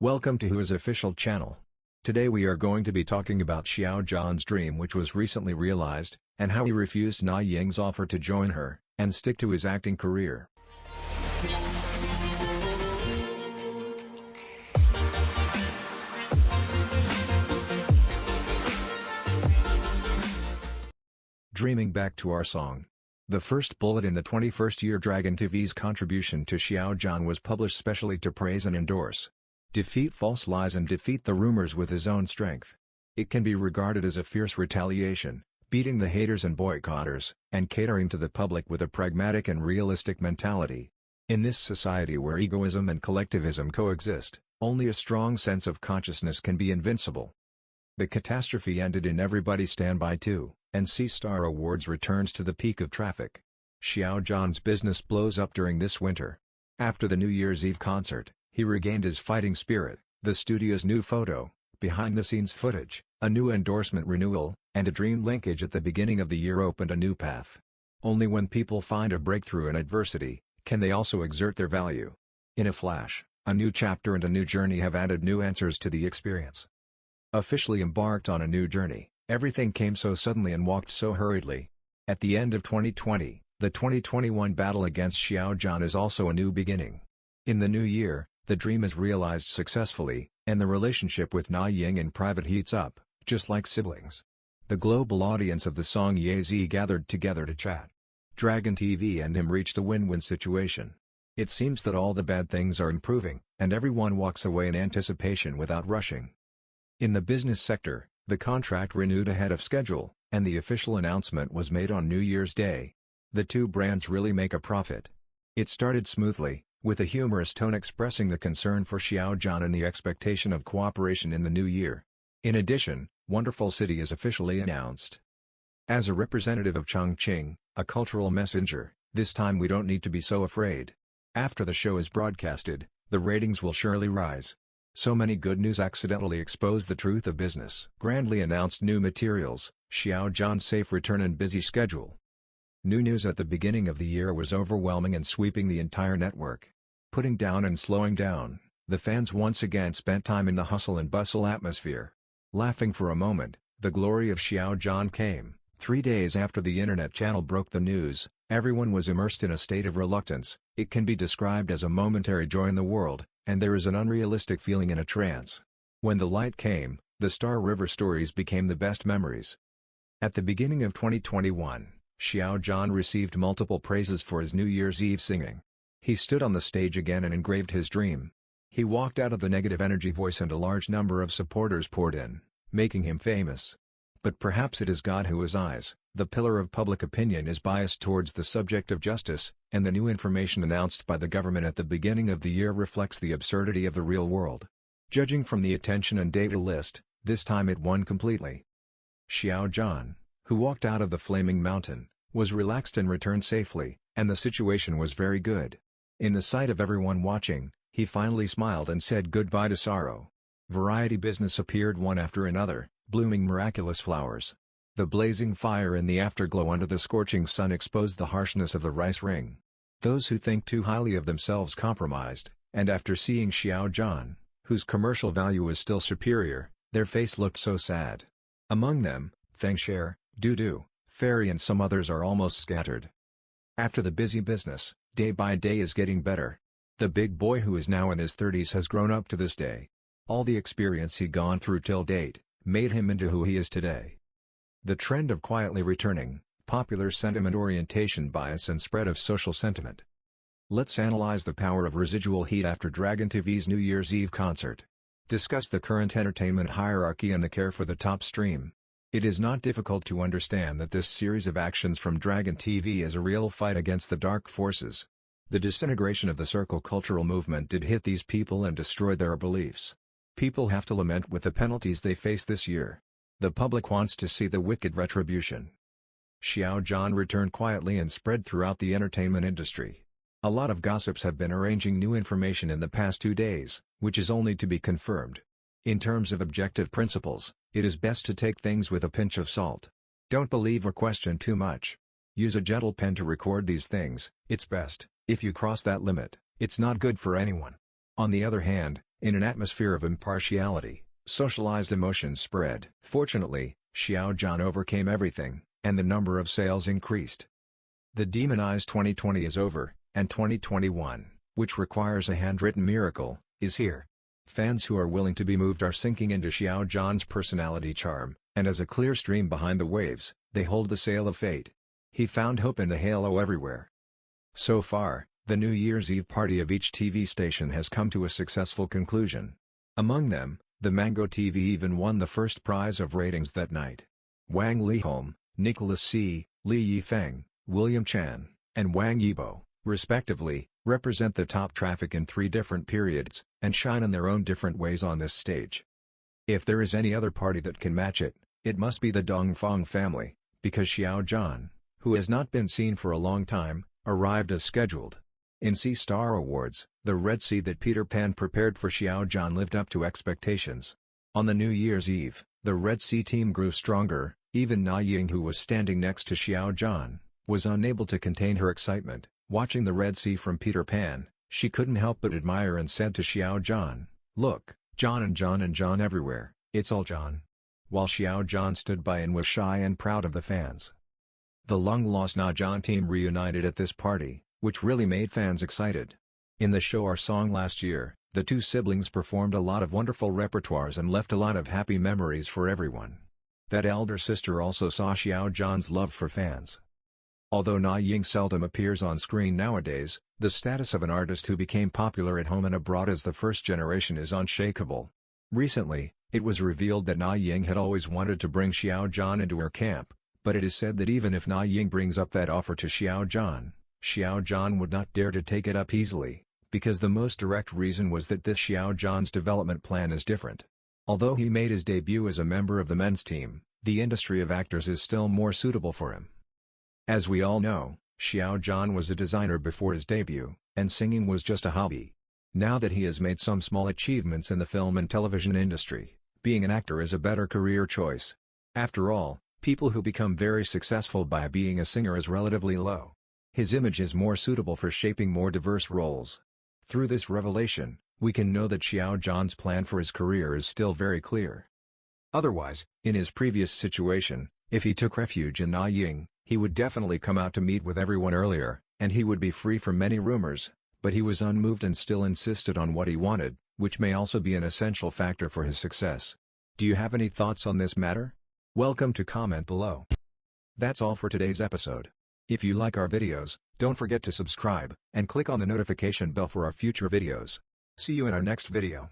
Welcome to Whois official channel. Today we are going to be talking about Xiao Zhan's dream which was recently realized, and how he refused Na Ying's offer to join her, and stick to his acting career. Dreaming back to our song. The first bullet in the 21st year Dragon TV's contribution to Xiao Zhan was published specially to praise and endorse. Defeat false lies and defeat the rumors with his own strength. It can be regarded as a fierce retaliation, beating the haters and boycotters, and catering to the public with a pragmatic and realistic mentality. In this society where egoism and collectivism coexist, only a strong sense of consciousness can be invincible. The catastrophe ended in Everybody Stand By 2, and C-Star Awards returns to the peak of traffic. Xiao Zhan's business blows up during this winter. After the New Year's Eve concert, he regained his fighting spirit, the studio's new photo, behind-the-scenes footage, a new endorsement renewal, and a dream linkage at the beginning of the year opened a new path. Only when people find a breakthrough in adversity, can they also exert their value. In a flash, a new chapter and a new journey have added new answers to the experience. Officially embarked on a new journey, everything came so suddenly and walked so hurriedly. At the end of 2020, the 2021 battle against Xiao Zhan is also a new beginning. In the new year, the dream is realized successfully, and the relationship with Na Ying in private heats up, just like siblings. The global audience of the song Ye Zi gathered together to chat. Dragon TV and him reached a win-win situation. It seems that all the bad things are improving, and everyone walks away in anticipation without rushing. In the business sector, the contract renewed ahead of schedule, and the official announcement was made on New Year's Day. The two brands really make a profit. It started smoothly, with a humorous tone expressing the concern for Xiao Zhan and the expectation of cooperation in the new year. In addition, Wonderful City is officially announced. As a representative of Chongqing, a cultural messenger, this time we don't need to be so afraid. After the show is broadcasted, the ratings will surely rise. So many good news accidentally expose the truth of business. Grandly announced new materials, Xiao Zhan's safe return and busy schedule. New news at the beginning of the year was overwhelming and sweeping the entire network. Putting down and slowing down, the fans once again spent time in the hustle and bustle atmosphere. Laughing for a moment, the glory of Xiao Zhan came. 3 days after the internet channel broke the news, everyone was immersed in a state of reluctance. It can be described as a momentary joy in the world, and there is an unrealistic feeling in a trance. When the light came, the Star River stories became the best memories. At the beginning of 2021, Xiao Zhan received multiple praises for his New Year's Eve singing. He stood on the stage again and engraved his dream. He walked out of the negative energy voice and a large number of supporters poured in, making him famous. But perhaps it is God who has eyes. The pillar of public opinion is biased towards the subject of justice, and the new information announced by the government at the beginning of the year reflects the absurdity of the real world. Judging from the attention and data list, this time it won completely. Xiao Zhan, who walked out of the flaming mountain, was relaxed and returned safely, and the situation was very good. In the sight of everyone watching, he finally smiled and said goodbye to sorrow. Variety business appeared one after another, blooming miraculous flowers. The blazing fire in the afterglow under the scorching sun exposed the harshness of the rice ring. Those who think too highly of themselves compromised, and after seeing Xiao Zhan, whose commercial value is still superior, their face looked so sad. Among them, Fengshare, Dudu, Fairy and some others are almost scattered. After the busy business, day by day is getting better. The big boy who is now in his 30s has grown up to this day. All the experience he'd gone through till date, made him into who he is today. The trend of quietly returning, popular sentiment orientation bias and spread of social sentiment. Let's analyze the power of residual heat after Dragon TV's New Year's Eve concert. Discuss the current entertainment hierarchy and the care for the top stream. It is not difficult to understand that this series of actions from Dragon TV is a real fight against the dark forces. The disintegration of the circle cultural movement did hit these people and destroyed their beliefs. People have to lament with the penalties they face this year. The public wants to see the wicked retribution. Xiao Zhan returned quietly and spread throughout the entertainment industry. A lot of gossips have been arranging new information in the past 2 days, which is only to be confirmed. In terms of objective principles, it is best to take things with a pinch of salt. Don't believe or question too much. Use a gentle pen to record these things, it's best. If you cross that limit, it's not good for anyone. On the other hand, In an atmosphere of impartiality, socialized emotions spread. Fortunately, Xiao Zhan overcame everything, and the number of sales increased. The demonized 2020 is over, and 2021, which requires a handwritten miracle, is here. Fans who are willing to be moved are sinking into Xiao Zhan's personality charm, and as a clear stream behind the waves, they hold the sail of fate. He found hope in the halo everywhere. So far, the New Year's Eve party of each TV station has come to a successful conclusion. Among them, the Mango TV even won the first prize of ratings that night. Wang Liholm, Nicholas C., Li Yifeng, William Chan, and Wang Yibo, respectively, represent the top traffic in 3 different periods, and shine in their own different ways on this stage. If there is any other party that can match it, it must be the Dongfang family, because Xiao Zhan, who has not been seen for a long time, arrived as scheduled. In C-Star Awards, the Red Sea that Peter Pan prepared for Xiao Zhan lived up to expectations. On the New Year's Eve, the Red Sea team grew stronger. Even Na Ying, who was standing next to Xiao Zhan, was unable to contain her excitement. Watching the Red Sea from Peter Pan, she couldn't help but admire and said to Xiao Zhan, "Look, John and John and John everywhere, it's all John." While Xiao Zhan stood by and was shy and proud of the fans. The long-lost Na Zhan team reunited at this party, which really made fans excited. In the show Our Song last year, the 2 siblings performed a lot of wonderful repertoires and left a lot of happy memories for everyone. That elder sister also saw Xiao Zhan's love for fans. Although Na Ying seldom appears on screen nowadays, the status of an artist who became popular at home and abroad as the first generation is unshakable. Recently, it was revealed that Na Ying had always wanted to bring Xiao Zhan into her camp, but it is said that even if Na Ying brings up that offer to Xiao Zhan would not dare to take it up easily, because the most direct reason was that this Xiao Zhan's development plan is different. Although he made his debut as a member of the men's team, the industry of actors is still more suitable for him. As we all know, Xiao Zhan was a designer before his debut, and singing was just a hobby. Now that he has made some small achievements in the film and television industry, being an actor is a better career choice. After all, people who become very successful by being a singer is relatively low. His image is more suitable for shaping more diverse roles. Through this revelation, we can know that Xiao Zhan's plan for his career is still very clear. Otherwise, in his previous situation, if he took refuge in Na Ying, he would definitely come out to meet with everyone earlier, and he would be free from many rumors, but he was unmoved and still insisted on what he wanted, which may also be an essential factor for his success. Do you have any thoughts on this matter? Welcome to comment below. That's all for today's episode. If you like our videos, don't forget to subscribe, and click on the notification bell for our future videos. See you in our next video.